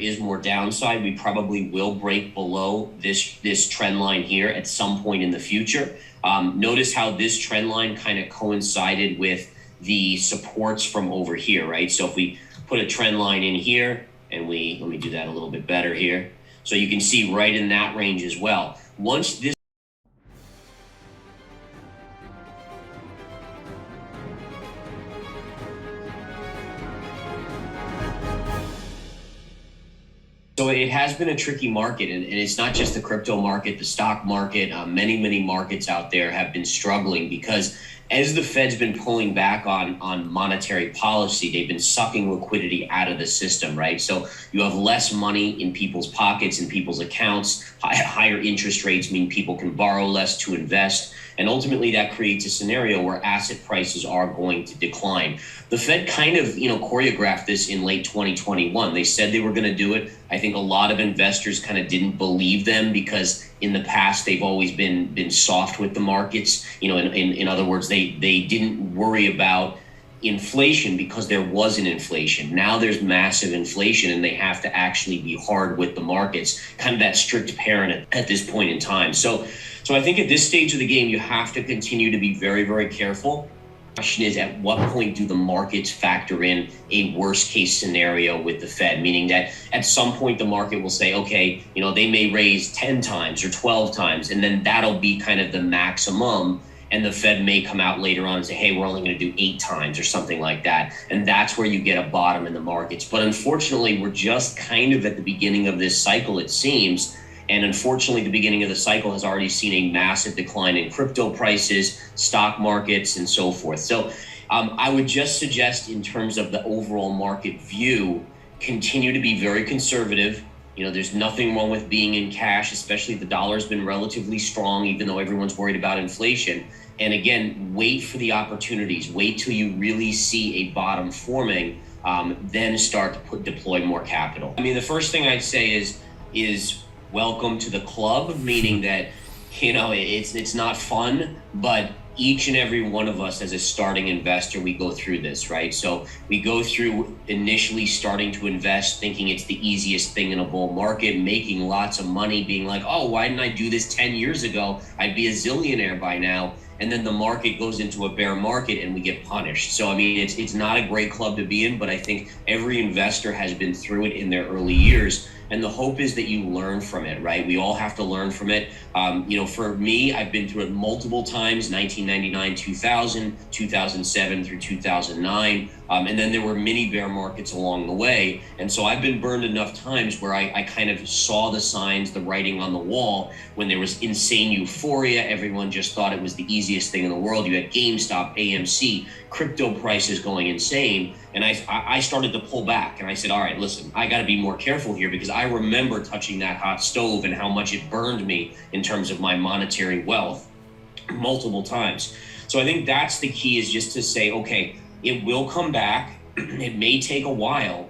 is more downside, we probably will break below this trend line here at some point in the future. Notice how this trend line kind of coincided with the supports from over here, right? So if we put a trend line in here and let me do that a little bit better here. So you can see right in that range as well. Once this So it has been a tricky market, and it's not just the crypto market, the stock market. Many markets out there have been struggling because as the Fed's been pulling back on monetary policy, they've been sucking liquidity out of the system, right? So you have less money in people's pockets and people's accounts. Higher interest rates mean people can borrow less to invest. And ultimately that creates a scenario where asset prices are going to decline. The Fed kind of, choreographed this in late 2021. They said they were going to do it. I think a lot of investors kind of didn't believe them because in the past they've always been soft with the markets. In other words, they didn't worry about inflation because there wasn't inflation. Now there's massive inflation and they have to actually be hard with the markets, kind of that strict parent at this point in time. So I think at this stage of the game, you have to continue to be very careful. The question is, at what point do the markets factor in a worst case scenario with the Fed? Meaning that at some point the market will say, okay, they may raise 10 times or 12 times, and then that'll be kind of the maximum. And the Fed may come out later on and say, hey, we're only going to do 8 times or something like that. And that's where you get a bottom in the markets. But unfortunately, we're just kind of at the beginning of this cycle, it seems. And unfortunately, the beginning of the cycle has already seen a massive decline in crypto prices, stock markets, and so forth. So I would just suggest, in terms of the overall market view, continue to be very conservative. There's nothing wrong with being in cash, especially the dollar's been relatively strong, even though everyone's worried about inflation. And again, wait for the opportunities. Wait till you really see a bottom forming, then start to deploy more capital. I mean, the first thing I'd say is welcome to the club, meaning that, it's not fun, but each and every one of us as a starting investor, we go through this, right? So we go through initially starting to invest, thinking it's the easiest thing in a bull market, making lots of money, being like, oh, why didn't I do this 10 years ago? I'd be a zillionaire by now. And then the market goes into a bear market and we get punished. So, I mean, it's not a great club to be in, but I think every investor has been through it in their early years. And the hope is that you learn from it, right? We all have to learn from it. For me, I've been through it multiple times, 1999, 2000, 2007 through 2009. And then there were mini bear markets along the way. And so I've been burned enough times where I kind of saw the signs, the writing on the wall, when there was insane euphoria. Everyone just thought it was the easiest thing in the world. You had GameStop, AMC, crypto prices going insane. And I started to pull back and I said, all right, listen, I got to be more careful here because I remember touching that hot stove and how much it burned me in terms of my monetary wealth multiple times. So I think that's the key, is just to say, okay, it will come back. It may take a while,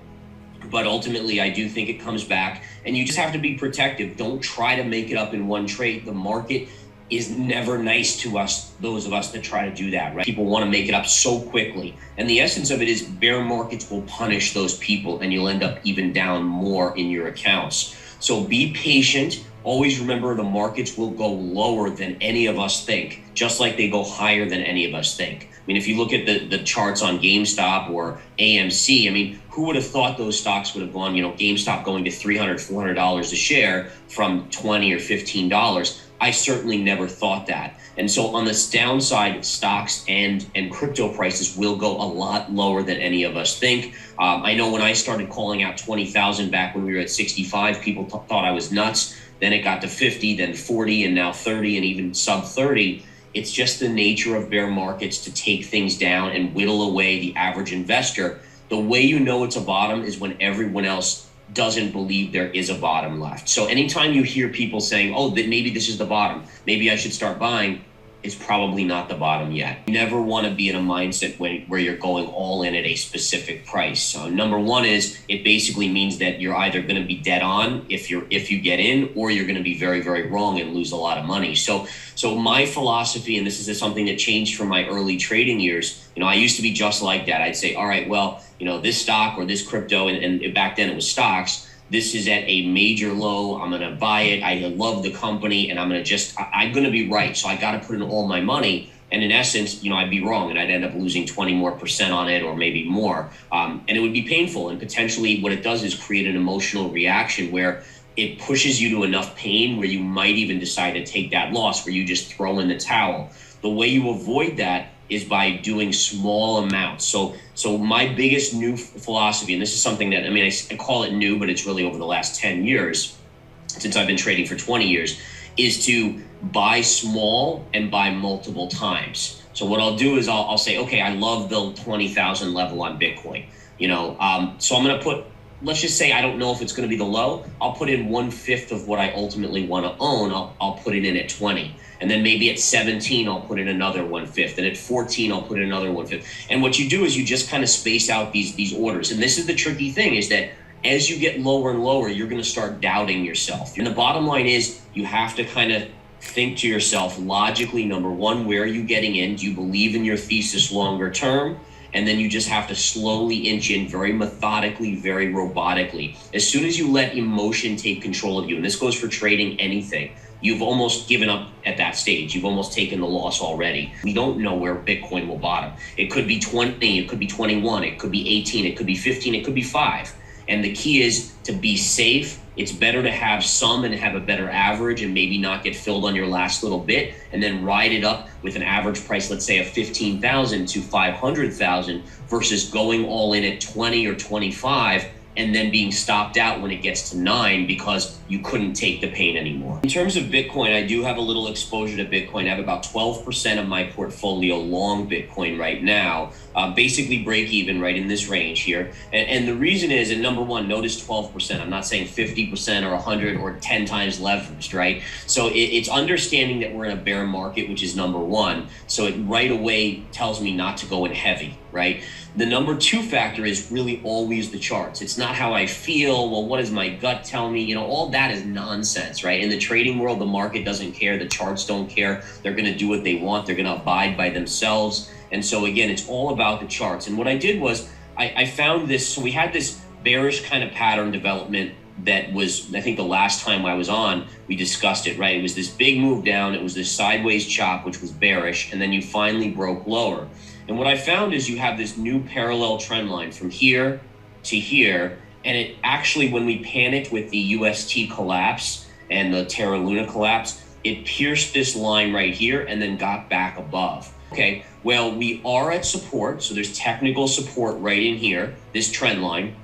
but ultimately I do think it comes back, and you just have to be protective. Don't try to make it up in one trade. The market is never nice to us, those of us that try to do that, right? People want to make it up so quickly. And the essence of it is bear markets will punish those people and you'll end up even down more in your accounts. So be patient. Always remember the markets will go lower than any of us think, just like they go higher than any of us think. I mean, if you look at the charts on GameStop or AMC, I mean, who would have thought those stocks would have gone, GameStop going to $300, $400 a share from $20 or $15? I certainly never thought that. And so on this downside, stocks and crypto prices will go a lot lower than any of us think. I know when I started calling out 20,000 back when we were at 65, people thought I was nuts. Then it got to 50, then 40, and now 30, and even sub 30. It's just the nature of bear markets to take things down and whittle away the average investor. The way you know it's a bottom is when everyone else doesn't believe there is a bottom left. So anytime you hear people saying, oh, that maybe this is the bottom, maybe I should start buying, it's probably not the bottom yet. You never want to be in a mindset where you're going all in at a specific price. So number one is, it basically means that you're either going to be dead on if you get in, or you're going to be very, very wrong and lose a lot of money. So my philosophy, and this is something that changed from my early trading years, I used to be just like that. I'd say, all right, well, this stock or this crypto, and back then it was stocks, this is at a major low, I'm going to buy it, I love the company, and I'm going to be right. So I got to put in all my money. And in essence, I'd be wrong and I'd end up losing 20% more on it, or maybe more. And it would be painful. And potentially what it does is create an emotional reaction where it pushes you to enough pain where you might even decide to take that loss, where you just throw in the towel. The way you avoid that is by doing small amounts. So my biggest new philosophy, and this is something that, I call it new, but it's really over the last 10 years, since I've been trading for 20 years, is to buy small and buy multiple times. So what I'll do is I'll say, okay, I love the 20,000 level on Bitcoin, so I'm going to put, let's just say, I don't know if it's going to be the low. I'll put in 1/5 of what I ultimately want to own. I'll put it in at 20. And then maybe at 17, I'll put in another 1/5. And at 14, I'll put in another 1/5. And what you do is you just kind of space out these orders. And this is the tricky thing, is that as you get lower and lower, you're going to start doubting yourself. And the bottom line is you have to kind of think to yourself logically, number one, where are you getting in? Do you believe in your thesis longer term? And then you just have to slowly inch in very methodically, very robotically. As soon as you let emotion take control of you, and this goes for trading anything, you've almost given up at that stage. You've almost taken the loss already. We don't know where Bitcoin will bottom. It could be 20, it could be 21, it could be 18, it could be 15, it could be 5. And the key is to be safe. It's better to have some and have a better average and maybe not get filled on your last little bit, and then ride it up with an average price, let's say of 15,000 to 500,000, versus going all in at 20 or 25 and then being stopped out when it gets to 9 because you couldn't take the pain anymore. In terms of Bitcoin, I do have a little exposure to Bitcoin. I have about 12% of my portfolio long Bitcoin right now, basically break even right in this range here. And the reason is, and number one, notice 12%. I'm not saying 50% or 100 or 10 times leveraged, right? So it's understanding that we're in a bear market, which is number one. So it right away tells me not to go in heavy, right? The number two factor is really always the charts. It's not how I feel. Well, what does my gut tell me? All that is nonsense, right? In the trading world, the market doesn't care. The charts don't care. They're going to do what they want. They're going to abide by themselves. And so again, it's all about the charts. And what I did was I found this. So we had this bearish kind of pattern development that was, I think the last time I was on, we discussed it, right? It was this big move down. It was this sideways chop, which was bearish. And then you finally broke lower. And what I found is you have this new parallel trend line from here to here. And it actually, when we panicked with the UST collapse and the Terra Luna collapse, it pierced this line right here and then got back above. Okay, well, we are at support. So there's technical support right in here, this trend line.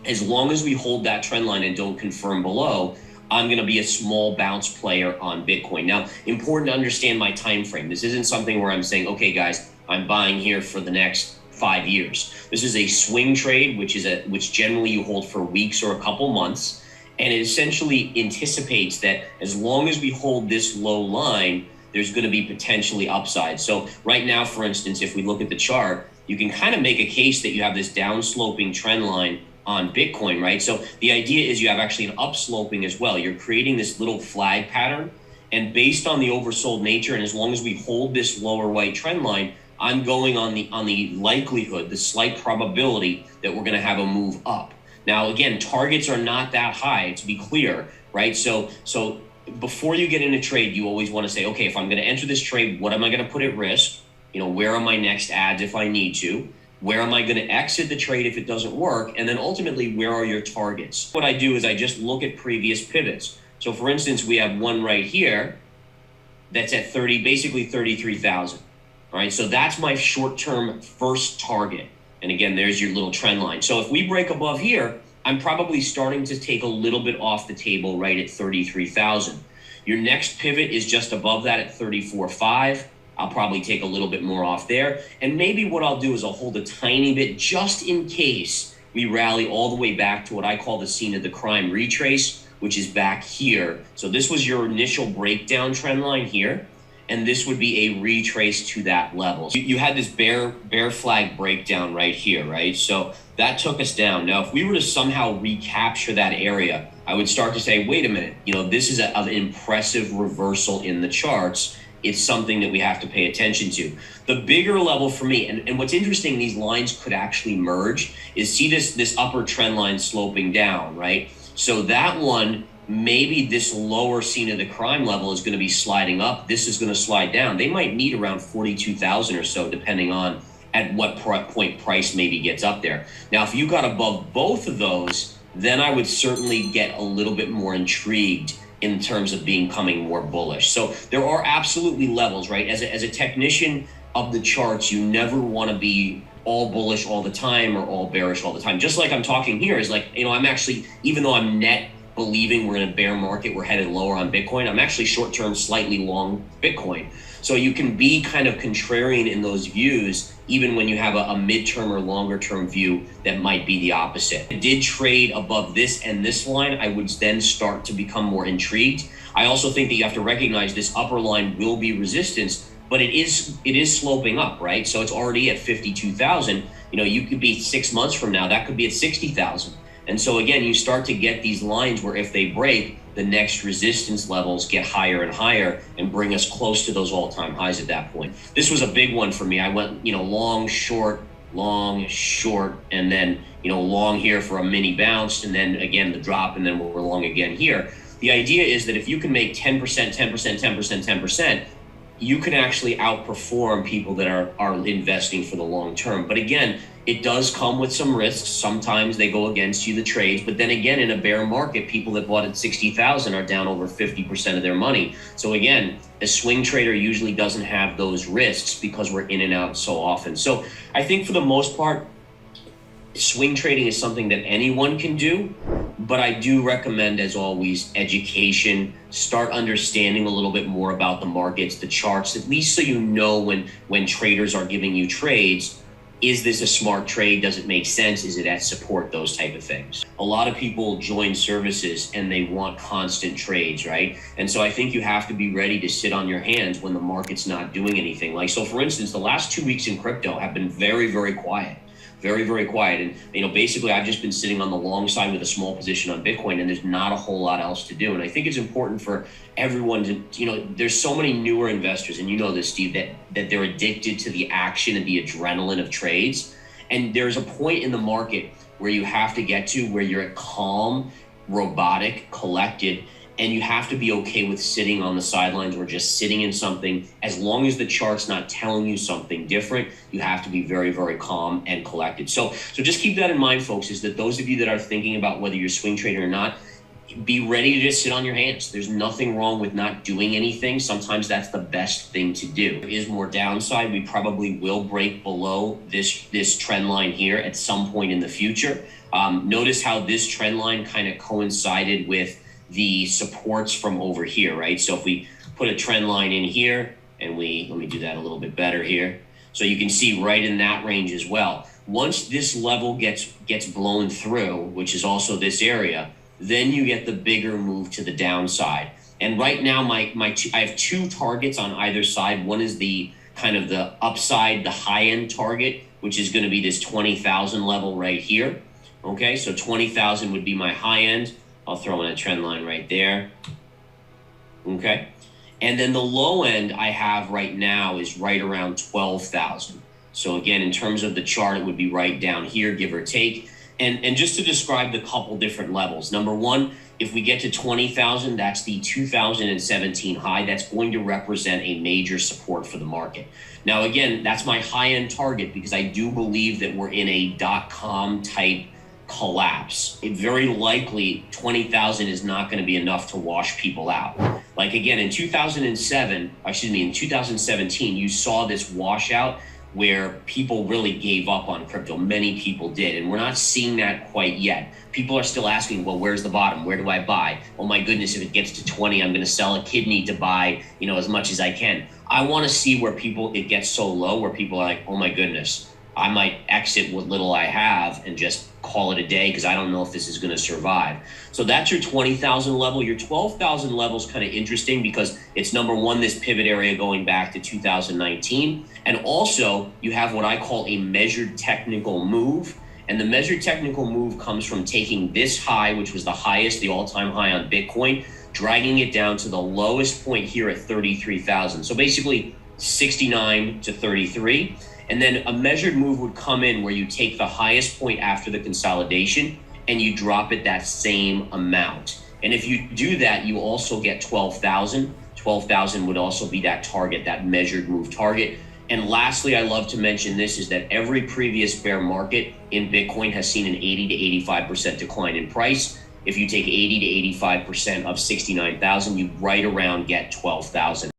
As long as we hold that trend line and don't confirm below, I'm going to be a small bounce player on Bitcoin. Now, important to understand my time frame. This isn't something where I'm saying, okay, guys, I'm buying here for the next 5 years. This is a swing trade, which generally you hold for weeks or a couple months. And it essentially anticipates that as long as we hold this low line, there's going to be potentially upside. So right now, for instance, if we look at the chart, you can kind of make a case that you have this downsloping trend line on Bitcoin, right? So the idea is you have actually an upsloping as well. You're creating this little flag pattern. And based on the oversold nature, and as long as we hold this lower white trend line, I'm going on the likelihood, the slight probability that we're going to have a move up. Now, again, targets are not that high, to be clear, right? So before you get in a trade, you always want to say, okay, if I'm going to enter this trade, what am I going to put at risk? Where are my next ads if I need to? Where am I going to exit the trade if it doesn't work? And then ultimately, where are your targets? What I do is I just look at previous pivots. So for instance, we have one right here that's at basically 33,000. All right, so that's my short-term first target. And again, there's your little trend line. So if we break above here, I'm probably starting to take a little bit off the table right at 33,000. Your next pivot is just above that at 34.5. I'll probably take a little bit more off there. And maybe what I'll do is I'll hold a tiny bit just in case we rally all the way back to what I call the scene of the crime retrace, which is back here. So this was your initial breakdown trend line here. And this would be a retrace to that level. So you had this bear flag breakdown right here, right? So that took us down. Now, if we were to somehow recapture that area, I would start to say, wait a minute, this is an impressive reversal in the charts. It's something that we have to pay attention to. The bigger level for me, and what's interesting, these lines could actually merge, is see this upper trend line sloping down, right? So that one, maybe this lower scene of the crime level is going to be sliding up. This is going to slide down. They might need around 42,000 or so, depending on at what point price maybe gets up there. Now, if you got above both of those, then I would certainly get a little bit more intrigued in terms of becoming more bullish. So there are absolutely levels, right? As a technician of the charts, you never want to be all bullish all the time or all bearish all the time. Just like I'm talking here is like, I'm actually, even though I'm net believing we're in a bear market, we're headed lower on Bitcoin, I'm actually short-term slightly long Bitcoin. So you can be kind of contrarian in those views, even when you have a midterm or longer term view that might be the opposite. If it did trade above this and this line, I would then start to become more intrigued. I also think that you have to recognize this upper line will be resistance, but it is sloping up, right? So it's already at 52,000. You could be 6 months from now, that could be at 60,000. And so again, you start to get these lines where if they break, the next resistance levels get higher and higher and bring us close to those all-time highs at that point. This was a big one for me. I went, long, short, and then, long here for a mini bounce, and then again, the drop, and then we're long again here. The idea is that if you can make 10%, 10%, 10%, 10%, you can actually outperform people that are investing for the long term. But again, it does come with some risks. Sometimes they go against you, the trades. But then again, in a bear market, people that bought at 60,000 are down over 50% of their money. So again, a swing trader usually doesn't have those risks because we're in and out so often. So I think for the most part, swing trading is something that anyone can do. But I do recommend, as always, education. Start understanding a little bit more about the markets, the charts, at least so you know when traders are giving you trades, is this a smart trade? Does it make sense? Is it at support? Those type of things. A lot of people join services and they want constant trades, right? And so I think you have to be ready to sit on your hands when the market's not doing anything. Like, so for instance, the last 2 weeks in crypto have been very, very quiet. Very, very quiet. And, basically I've just been sitting on the long side with a small position on Bitcoin, and there's not a whole lot else to do. And I think it's important for everyone to, there's so many newer investors, and you know this, Steve, that they're addicted to the action and the adrenaline of trades. And there's a point in the market where you have to get to where you're calm, robotic, collected, and you have to be okay with sitting on the sidelines or just sitting in something. As long as the chart's not telling you something different, you have to be very, very calm and collected. So just keep that in mind, folks, is that those of you that are thinking about whether you're swing trading or not, be ready to just sit on your hands. There's nothing wrong with not doing anything. Sometimes that's the best thing to do. There is more downside. We probably will break below this trend line here at some point in the future. Notice how this trend line kind of coincided with the supports from over here, right? So if we put a trend line in here and let me do that a little bit better here. So you can see right in that range as well. Once this level gets blown through, which is also this area, then you get the bigger move to the downside. And right now I have two targets on either side. One is the kind of the upside, the high end target, which is going to be this 20,000 level right here. Okay, so 20,000 would be my high end. I'll throw in a trend line right there. Okay. And then the low end I have right now is right around 12,000. So again, in terms of the chart, it would be right down here, give or take. And just to describe the couple different levels. Number one, if we get to 20,000, that's the 2017 high. That's going to represent a major support for the market. Now, again, that's my high end target because I do believe that we're in a .com type collapse. It very likely 20,000 is not going to be enough to wash people out. Like again, in 2017, you saw this washout where people really gave up on crypto. Many people did, and we're not seeing that quite yet. People are still asking, well, where's the bottom? Where do I buy? Oh my goodness, if it gets to 20, I'm going to sell a kidney to buy, as much as I can. I want to see where it gets so low where people are like, oh my goodness, I might exit what little I have and just call it a day because I don't know if this is going to survive. So that's your 20,000 level. Your 12,000 level is kind of interesting because it's number one, this pivot area going back to 2019. And also you have what I call a measured technical move. And the measured technical move comes from taking this high, which was the highest, the all-time high on Bitcoin, dragging it down to the lowest point here at 33,000. So basically 69 to 33. And then a measured move would come in where you take the highest point after the consolidation and you drop it that same amount. And if you do that, you also get 12,000. 12,000 would also be that target, that measured move target. And lastly, I love to mention this, is that every previous bear market in Bitcoin has seen an 80 to 85% decline in price. If you take 80 to 85% of 69,000, you right around get 12,000.